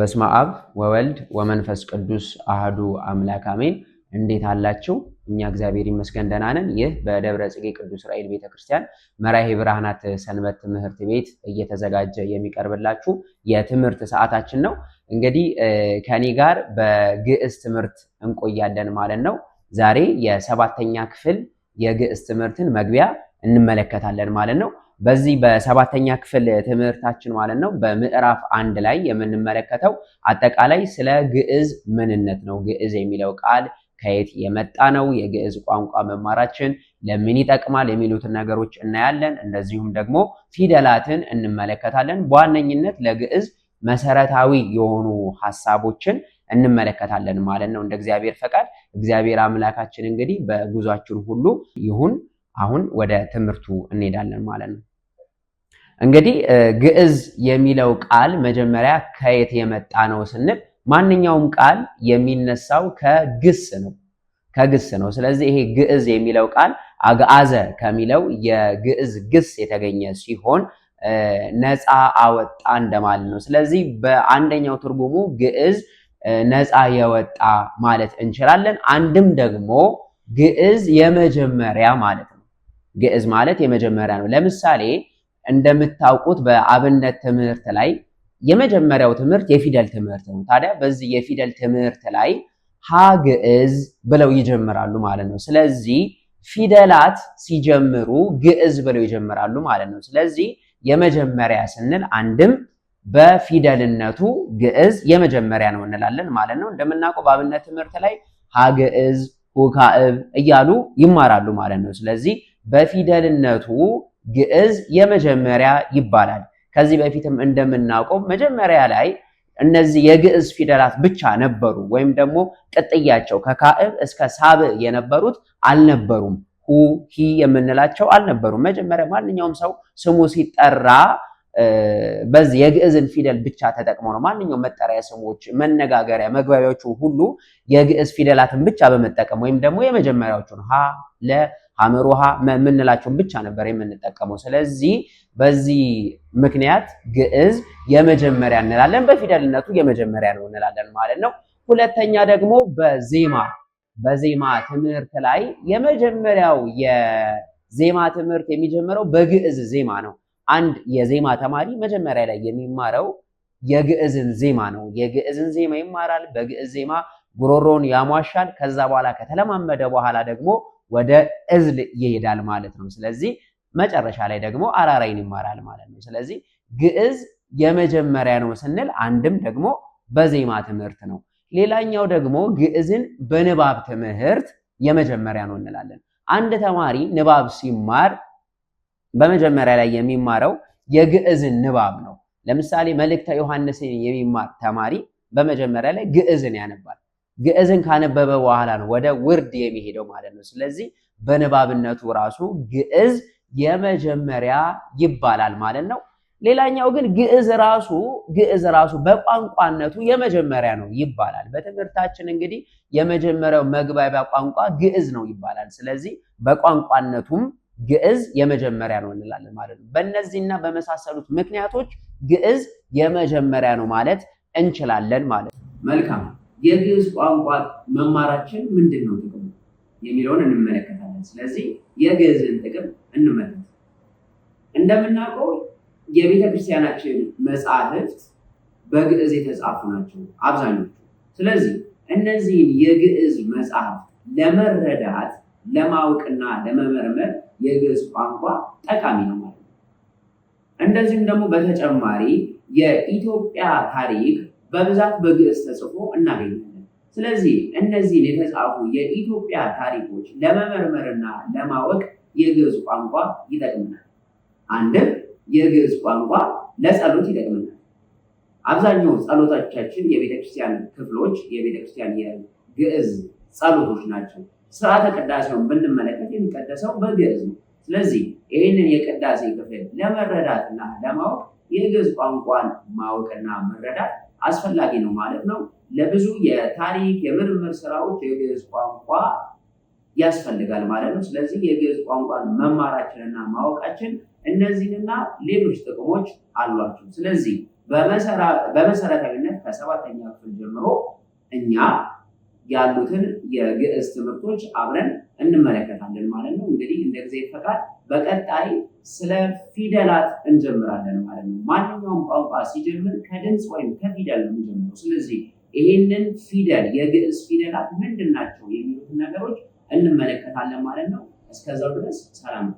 በስመ አብ ወወልድ ወመንፈስ ቅዱስ አህዱ አምላክ አሜን። እንዴት አላችሁ? እኛ እግዚአብሔር ይመስገን ደህና ነን። ይህ በደብረ ጽጌ ቅዱስ ራኤል ቤተክርስቲያን መራሄ ብርሃናት ሰንበት ትምህርት ቤት እየተዘጋጀ የሚቀርብላችሁ የትምህርት ሰዓታችን ነው። እንግዲህ ከኔ ጋር በግዕዝ ትምህርት እንቆያለን ማለት ነው። ዛሬ የሰባተኛ ክፍል የግዕዝ ትምህርትን መግቢያ እንመለከታለን ማለት ነው። በዚህ በሰባተኛ ክፍል ትምህርታችን ማለት ነው በምዕራፍ 1 ላይ የምንመለከተው አጠቃላይ ስለ ግዕዝ ምንነት ነው። ግዕዝ የሚለው ቃል ከየት የመጣ ነው? የግዕዝ ቋንቋ መማራችን ለምን ይጠቅማል? የሚሉትን ነገሮች እናያለን። እንደዚሁም ደግሞ ፊደላትን እንመለከታለን። በዋነኝነት ለግዕዝ መሰረታዊ የሆኑ ሐሳቦችን እንመለከታለን ማለት ነው። እንደ እግዚአብሔር ፈቃድ እግዚአብሔር አምላካችን እንግዲህ በጉዟችን ሁሉ ይሁን። አሁን ወደ ትምህርቱ እንሄዳለን ማለት ነው። እንግዲህ ግዕዝ የሚለው ቃል መጀመሪያ ከየት የመጣ ነው ስንል ማንኛውም ቃል የሚነሳው ከግስ ነው። ስለዚህ ይሄ ግዕዝ የሚለው ቃል አግዓዘ ከሚለው የግዕዝ ግስ የተገኘ ሲሆን ነፃ አወጣ እንደማለት ነው። ስለዚህ በአንደኛው ትርጉሙ ግዕዝ ነፃ የወጣ ማለት እንችላለን። አንድም ደግሞ ግዕዝ የመጀመሪያ ማለት ነው። ግዕዝ ማለት የመጀመሪያ ነው። ለምሳሌ እንደምታውቁት በአብነት ትምህርት ላይ የመጀመሪያው ትምህርት የፊደል ትምህርት ነው። ታዲያ በዚህ የፊደል ትምህርት ላይ ሀ ግዕዝ ብለው ይጀምራሉ ማለት ነው። ስለዚህ ፊደላት ሲጀምሩ ግዕዝ ብለው ይጀምራሉ ማለት ነው። ስለዚህ የመጀመሪያ ስንል አንድም በፊደልነቱ ግዕዝ የመጀመሪያ ነው እንላለን ማለት ነው። እንደምናውቀው በአብነት ትምህርት ላይ ሀ ግዕዝ፣ ሁካዕብ እያሉ ይማራሉ ማለት ነው። ስለዚህ በፊደልነቱ ግዕዝ የመጀመሪያ ይባላል። ከዚህ በፊትም እንደምናውቀው መጀመሪያ ላይ እነዚህ የግዕዝ ፊደላት ብቻ ነበሩ፣ ወይም ደግሞ ቅጥያቸው ከካዕብ እስከ ሳብዕ የነበሩት አልነበሩም። ሁ ሂ የምንላቸው አልነበሩም። መጀመሪያ ማንኛውም ሰው ስሙ ሲጠራ በዚህ የግዕዝን ፊደል ብቻ ተጠቅሞ ነው። ማንኛውም መጠሪያ ስሞች፣ መነጋገሪያ፣ መግባቢያዎቹ ሁሉ የግዕዝ ፊደላትን ብቻ በመጠቀም ወይም ደግሞ የመጀመሪያዎቹን ሀ ለ ሐመር ውሃ የምንላቸውን ብቻ ነበር የምንጠቀመው። ስለዚህ በዚህ ምክንያት ግዕዝ የመጀመሪያ እንላለን፣ በፊደልነቱ የመጀመሪያ ነው እንላለን ማለት ነው። ሁለተኛ ደግሞ በዜማ ትምህርት ላይ የመጀመሪያው የዜማ ትምህርት የሚጀምረው በግዕዝ ዜማ ነው። አንድ የዜማ ተማሪ መጀመሪያ ላይ የሚማረው የግዕዝን ዜማ ነው። የግዕዝን ዜማ ይማራል። በግዕዝ ዜማ ጉሮሮን ያሟሻል። ከዛ በኋላ ከተለማመደ በኋላ ደግሞ ወደ እዝል ይሄዳል ማለት ነው። ስለዚህ መጨረሻ ላይ ደግሞ አራራይን ይማራል ማለት ነው። ስለዚህ ግዕዝ የመጀመሪያ ነው ስንል አንድም ደግሞ በዜማ ትምህርት ነው። ሌላኛው ደግሞ ግዕዝን በንባብ ትምህርት የመጀመሪያ ነው እንላለን። አንድ ተማሪ ንባብ ሲማር በመጀመሪያ ላይ የሚማረው የግዕዝን ንባብ ነው። ለምሳሌ መልእክተ ዮሐንስን የሚማር ተማሪ በመጀመሪያ ላይ ግዕዝን ያነባል። ግዕዝን ካነበበ በኋላ ነው ወደ ውርድ የሚሄደው ማለት ነው። ስለዚህ በንባብነቱ ራሱ ግዕዝ የመጀመሪያ ይባላል ማለት ነው። ሌላኛው ግን ግዕዝ ራሱ በቋንቋነቱ የመጀመሪያ ነው ይባላል። በትምህርታችን እንግዲህ የመጀመሪያው መግባቢያ ቋንቋ ግዕዝ ነው ይባላል። ስለዚህ በቋንቋነቱም ግዕዝ የመጀመሪያ ነው እንላለን ማለት ነው። በእነዚህና በመሳሰሉት ምክንያቶች ግዕዝ የመጀመሪያ ነው ማለት እንችላለን ማለት ነው። መልካም። የግዕዝ ቋንቋ መማራችን ምንድን ነው ጥቅሙ የሚለውን እንመለከታለን። ስለዚህ የግዕዝን ጥቅም እንመለከት። እንደምናውቀው የቤተ ክርስቲያናችን መጻሕፍት በግዕዝ የተጻፉ ናቸው አብዛኞቹ። ስለዚህ እነዚህን የግዕዝ መጻሕፍት ለመረዳት ለማወቅና ለመመርመር የግዕዝ ቋንቋ ጠቃሚ ነው ማለት ነው። እንደዚህም ደግሞ በተጨማሪ የኢትዮጵያ ታሪክ በብዛት በግዕዝ ተጽፎ እናገኛለን። ስለዚህ እነዚህን የተጻፉ የኢትዮጵያ ታሪኮች ለመመርመርና ለማወቅ የግዕዝ ቋንቋ ይጠቅመናል። አንድም የግዕዝ ቋንቋ ለጸሎት ይጠቅመናል። አብዛኛው ጸሎቶቻችን የቤተክርስቲያን ክፍሎች የቤተክርስቲያን የግዕዝ ጸሎቶች ናቸው። ስርዓተ ቅዳሴውን ብንመለከት የሚቀደሰው በግዕዝ ነው። ስለዚህ ይህንን የቅዳሴ ክፍል ለመረዳትና ለማወቅ የግዕዝ ቋንቋን ማወቅና መረዳት አስፈላጊ ነው ማለት ነው። ለብዙ የታሪክ የምርምር ስራዎች የግዕዝ ቋንቋ ያስፈልጋል ማለት ነው። ስለዚህ የግዕዝ ቋንቋን መማራችንና ማወቃችን እነዚህንና ሌሎች ጥቅሞች አሏቸው። ስለዚህ በመሰረታዊነት ከ7ኛ ክፍል ጀምሮ እኛ ያሉትን የግዕዝ ትምህርቶች አብረን እንመለከታለን ማለት ነው። እንግዲህ እንደ እግዚአብሔር ፈቃድ በቀጣይ ስለ ፊደላት እንጀምራለን ማለት ነው። ማንኛውም ቋንቋ ሲጀምር ከድምፅ ወይም ከፊደል ነው የሚጀምረው። ስለዚህ ይሄንን ፊደል የግዕዝ ፊደላት ምንድን ናቸው የሚሉትን ነገሮች እንመለከታለን ማለት ነው። እስከዛው ድረስ ሰላም።